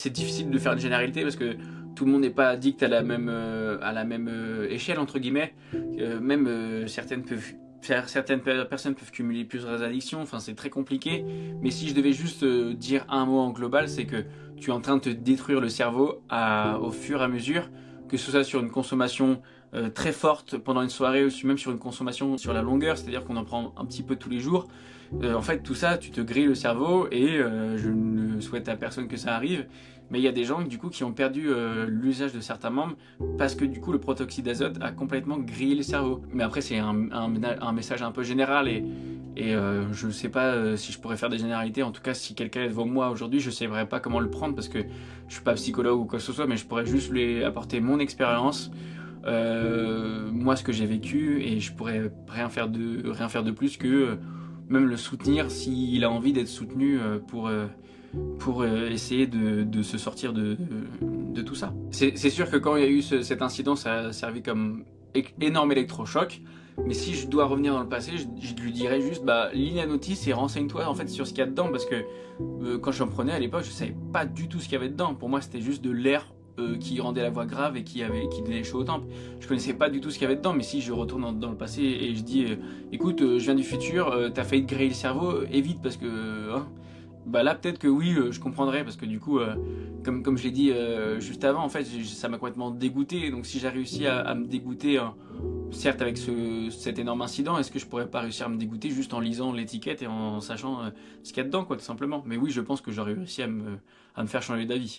C'est difficile de faire une généralité parce que tout le monde n'est pas addict à la même échelle entre guillemets. Même certaines personnes peuvent cumuler plusieurs addictions. Enfin, c'est très compliqué. Mais si je devais juste dire un mot en global, c'est que tu es en train de te détruire le cerveau au fur et à mesure, que ce soit sur une consommation très forte pendant une soirée ou même sur une consommation sur la longueur, c'est-à-dire qu'on en prend un petit peu tous les jours. En fait, tout ça, tu te grilles le cerveau et je ne souhaite à personne que ça arrive. Mais il y a des gens du coup qui ont perdu l'usage de certains membres parce que du coup le protoxyde d'azote a complètement grillé le cerveau. Mais après c'est un message un peu général et je ne sais pas si je pourrais faire des généralités. En tout cas, si quelqu'un est devant moi aujourd'hui, je ne saurais pas comment le prendre parce que je ne suis pas psychologue ou quoi que ce soit, mais je pourrais juste lui apporter mon expérience, moi ce que j'ai vécu, et je pourrais rien faire de plus que même le soutenir s'il a envie d'être soutenu pour essayer de se sortir de tout ça. C'est sûr que quand il y a eu cet incident, ça a servi comme énorme électrochoc. Mais si je dois revenir dans le passé, je lui dirais juste, bah, lis la notice et renseigne-toi en fait sur ce qu'il y a dedans, parce que quand j'en prenais à l'époque, je savais pas du tout ce qu'il y avait dedans. Pour moi, c'était juste de l'air qui rendait la voix grave et qui donnait chaud aux tempes. Je connaissais pas du tout ce qu'il y avait dedans, mais si je retourne dans le passé et je dis, écoute, je viens du futur, t'as failli te griller le cerveau, évite parce que hein, bah là peut-être que oui, je comprendrais parce que du coup, comme je l'ai dit juste avant, en fait, ça m'a complètement dégoûté. Donc si j'ai réussi à me dégoûter, certes avec cet énorme incident, est-ce que je pourrais pas réussir à me dégoûter juste en lisant l'étiquette et en sachant ce qu'il y a dedans, quoi, tout simplement. Mais oui, je pense que j'aurais réussi à me faire changer d'avis.